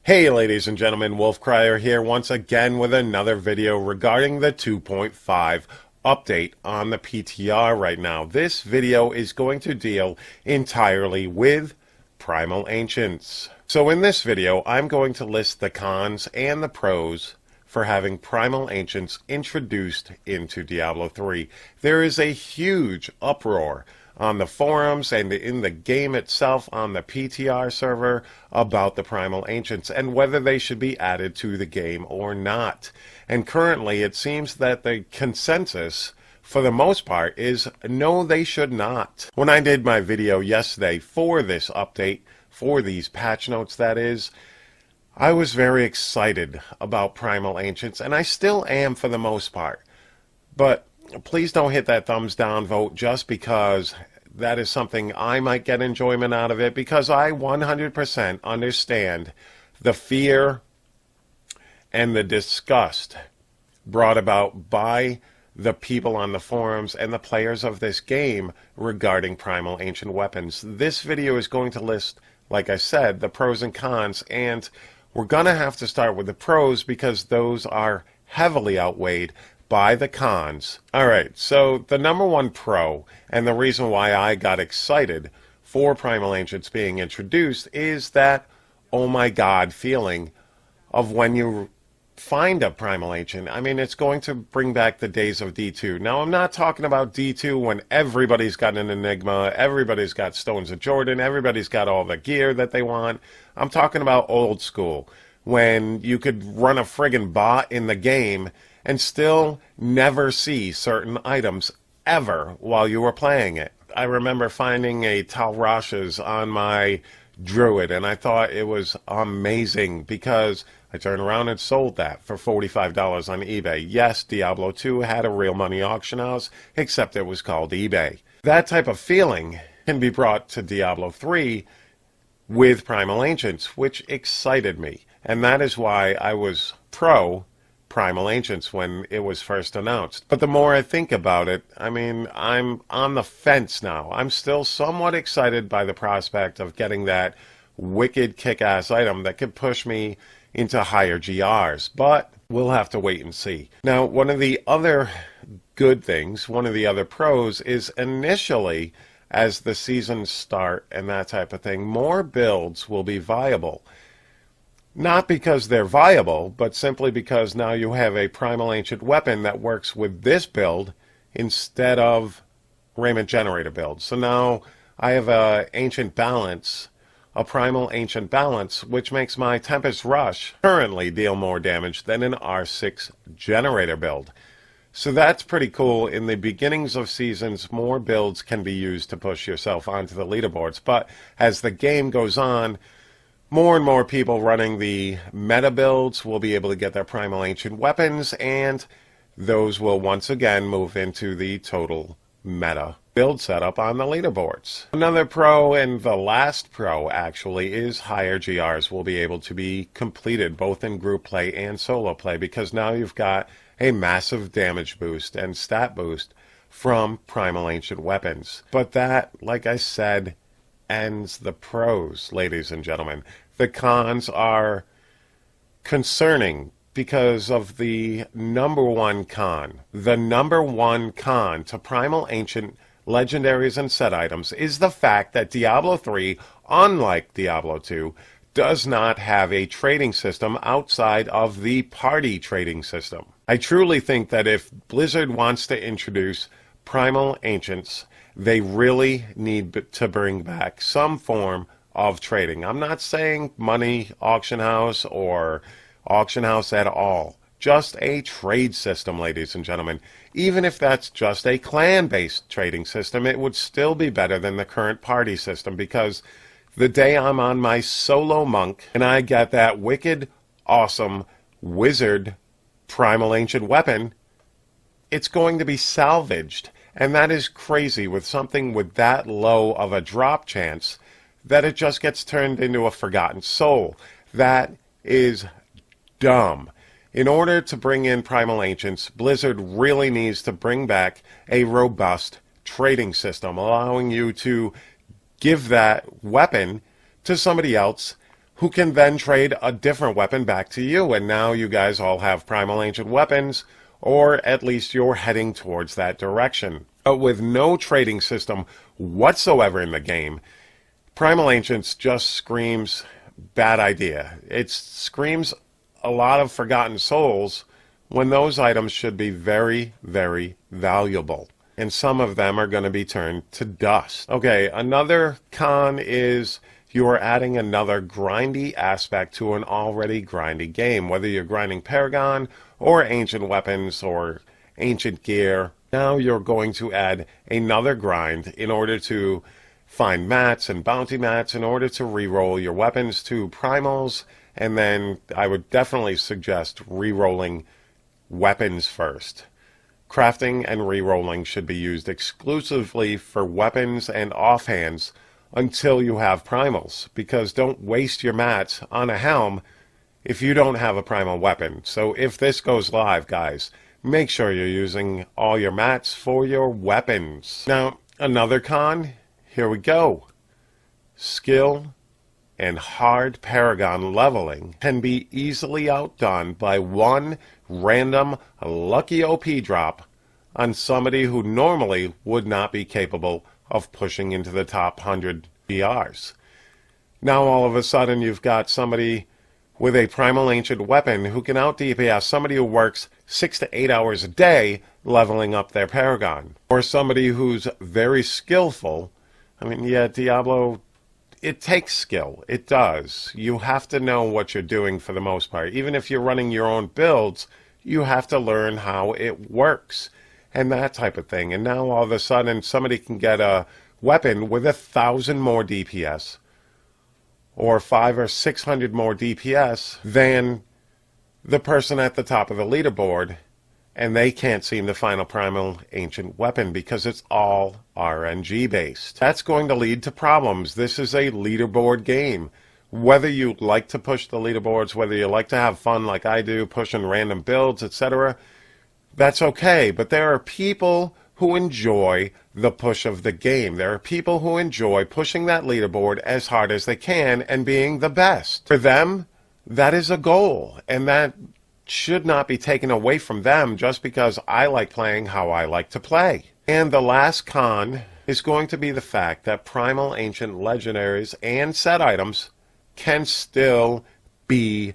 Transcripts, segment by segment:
Hey ladies and gentlemen, Wolfcryer here once again with another video regarding the 2.5 update on the PTR right now. This video is going to deal entirely with Primal Ancients. So in this video, I'm going to list the cons and the pros for having Primal Ancients introduced into Diablo 3. There is a huge uproar on the forums and in the game itself on the PTR server about the Primal Ancients and whether they should be added to the game or not. And currently it seems that the consensus for the most part is no, they should not. When I did my video yesterday for this update, for these patch notes that is, I was very excited about Primal Ancients, and I still am for the most part. But please don't hit that thumbs down vote just because that is something I might get enjoyment out of it, because I 100% understand the fear and the disgust brought about by the people on the forums and the players of this game regarding Primal Ancient weapons. This video is going to list, like I said, the pros and cons, and we're going to have to start with the pros because those are heavily outweighed by the cons. Alright, so the number one pro, and the reason why I got excited for Primal Ancients being introduced, is that oh my god feeling of when you find a Primal Ancient. I mean, it's going to bring back the days of D2. Now, I'm not talking about D2 when everybody's got an Enigma, everybody's got Stones of Jordan, everybody's got all the gear that they want. I'm talking about old school, when you could run a friggin' bot in the game and still never see certain items ever while you were playing it. I remember finding a Tal Rasha's on my Druid, and I thought it was amazing because I turned around and sold that for $45 on eBay. Yes, Diablo 2 had a real money auction house, except it was called eBay. That type of feeling can be brought to Diablo 3 with Primal Ancients, which excited me. And that is why I was pro Primal Ancients when it was first announced. But the more I think about it, I mean, I'm on the fence now. I'm still somewhat excited by the prospect of getting that wicked kick-ass item that could push me into higher GRs, but we'll have to wait and see. Now, one of the other good things, one of the other pros, is initially, as the seasons start and that type of thing, more builds will be viable. Not because they're viable, but simply because now you have a Primal Ancient weapon that works with this build instead of Raiment Generator build. So now I have a Ancient Balance, a Primal Ancient Balance, which makes my Tempest Rush currently deal more damage than an R6 Generator build. So that's pretty cool. In the beginnings of seasons, more builds can be used to push yourself onto the leaderboards. But as the game goes on, more and more people running the meta builds will be able to get their Primal Ancient weapons, and those will once again move into the total meta build setup on the leaderboards. Another pro, and the last pro actually, is higher GRs will be able to be completed both in group play and solo play, because now you've got a massive damage boost and stat boost from Primal Ancient weapons. But that, like I said, ends the pros, ladies and gentlemen. The cons are concerning because of the number one con. The number one con to Primal Ancient legendaries and set items is the fact that Diablo 3, unlike Diablo 2, does not have a trading system outside of the party trading system. I truly think that if Blizzard wants to introduce Primal Ancients, they really need to bring back some form of trading. I'm not saying money auction house or auction house at all. Just a trade system, ladies and gentlemen. Even if that's just a clan-based trading system, it would still be better than the current party system, because the day I'm on my solo monk and I get that wicked, awesome wizard Primal Ancient weapon, it's going to be salvaged. And that is crazy with something with that low of a drop chance, that it just gets turned into a forgotten soul. That is dumb. In order to bring in Primal Ancients, Blizzard really needs to bring back a robust trading system, allowing you to give that weapon to somebody else who can then trade a different weapon back to you. And now you guys all have Primal Ancient weapons, or at least you're heading towards that direction. But with no trading system whatsoever in the game, Primal Ancients just screams bad idea. It screams a lot of forgotten souls when those items should be very, very valuable. And some of them are going to be turned to dust. Okay, another con is you are adding another grindy aspect to an already grindy game. Whether you're grinding Paragon or ancient weapons or ancient gear, now you're going to add another grind in order to find mats and bounty mats in order to re-roll your weapons to primals. And then I would definitely suggest re-rolling weapons first. Crafting and re-rolling should be used exclusively for weapons and offhands until you have primals, because don't waste your mats on a helm if you don't have a primal weapon. So if this goes live, guys, make sure you're using all your mats for your weapons. Now, another con, here we go. Skill and hard Paragon leveling can be easily outdone by one random lucky OP drop on somebody who normally would not be capable of pushing into the top 100 BRs. Now all of a sudden you've got somebody with a Primal Ancient weapon who can out DPS somebody who works 6 to 8 hours a day leveling up their Paragon. Or somebody who's very skillful. I mean, yeah, Diablo, it takes skill. It does. You have to know what you're doing for the most part. Even if you're running your own builds, you have to learn how it works and that type of thing. And now all of a sudden somebody can get a weapon with 1,000 more DPS or 500 or 600 more DPS than the person at the top of the leaderboard, and they can't seem to find a Primal Ancient weapon because it's all RNG based. That's going to lead to problems. This is a leaderboard game. Whether you like to push the leaderboards, whether you like to have fun like I do, pushing random builds, etc., that's okay. But there are people who enjoy the push of the game. There are people who enjoy pushing that leaderboard as hard as they can and being the best. For them, that is a goal, and that should not be taken away from them just because I like playing how I like to play. And the last con is going to be the fact that Primal Ancient legendaries and set items can still be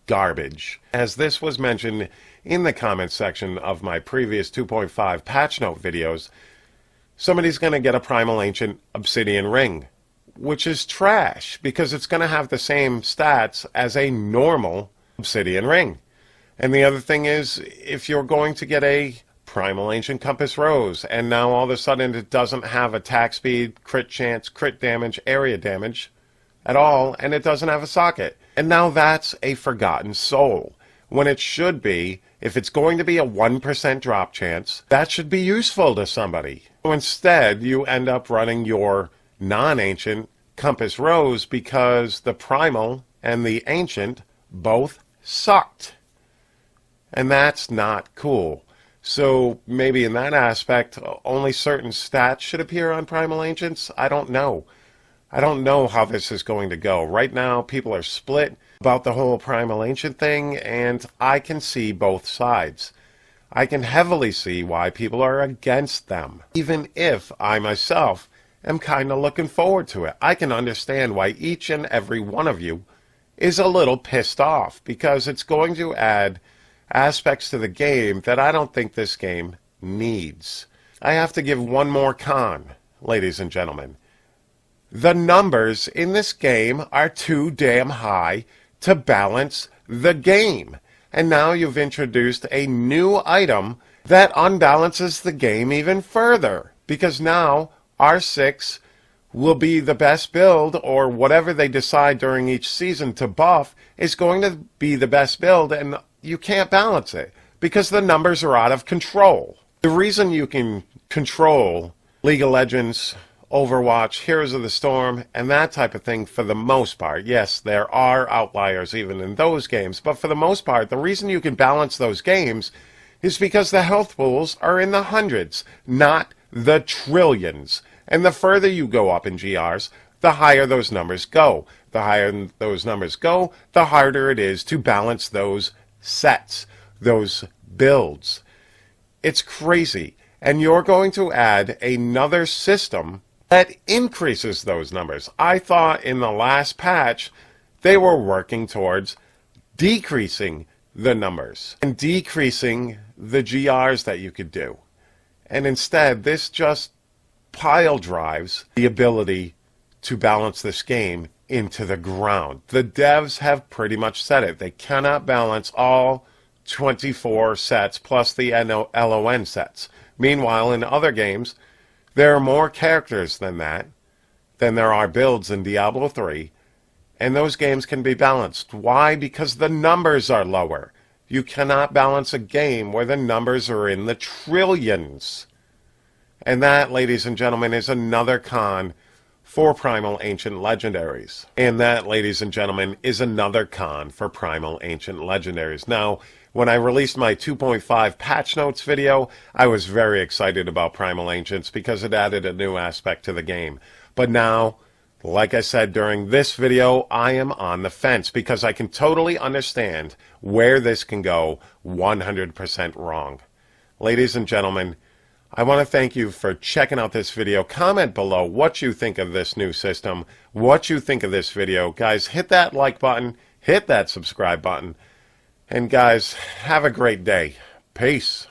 garbage. As this was mentioned in the comments section of my previous 2.5 patch note videos, somebody's going to get a Primal Ancient Obsidian Ring, which is trash because it's going to have the same stats as a normal Obsidian Ring. And the other thing is, if you're going to get a Primal Ancient Compass Rose, and now all of a sudden it doesn't have attack speed, crit chance, crit damage, area damage at all, and it doesn't have a socket. And now that's a forgotten soul, when it should be, if it's going to be a 1% drop chance, that should be useful to somebody. So instead, you end up running your non-ancient Compass Rose because the Primal and the Ancient both sucked. And that's not cool. So maybe in that aspect, only certain stats should appear on Primal Ancients? I don't know. I don't know how this is going to go. Right now, people are split about the whole Primal Ancient thing, and I can see both sides. I can heavily see why people are against them, even if I myself am kind of looking forward to it. I can understand why each and every one of you is a little pissed off, because it's going to add aspects to the game that I don't think this game needs. I have to give one more con, ladies and gentlemen. The numbers in this game are too damn high to balance the game. And now you've introduced a new item that unbalances the game even further. Because now R6 will be the best build, or whatever they decide during each season to buff is going to be the best build, and you can't balance it because the numbers are out of control. The reason you can control League of Legends, Overwatch, Heroes of the Storm, and that type of thing for the most part, yes, there are outliers even in those games, but for the most part, the reason you can balance those games is because the health pools are in the hundreds, not the trillions. And the further you go up in GRs, the higher those numbers go. The higher those numbers go, the harder it is to balance those sets, those builds. It's crazy. And you're going to add another system that increases those numbers. I thought in the last patch they were working towards decreasing the numbers and decreasing the GRs that you could do. And instead, this just pile drives the ability to balance this game into the ground. The devs have pretty much said it. They cannot balance all 24 sets plus the LON sets. Meanwhile, in other games, there are more characters than that, than there are builds in Diablo 3, and those games can be balanced. Why? Because the numbers are lower. You cannot balance a game where the numbers are in the trillions. And that, ladies and gentlemen, is another con for Primal Ancient Legendaries. And that, ladies and gentlemen, is another con for Primal Ancient Legendaries. Now, when I released my 2.5 patch notes video, I was very excited about Primal Ancients because it added a new aspect to the game. But now, like I said during this video, I am on the fence because I can totally understand where this can go 100% wrong. Ladies and gentlemen, I want to thank you for checking out this video. Comment below what you think of this new system, what you think of this video. Guys, hit that like button, hit that subscribe button. And guys, have a great day. Peace.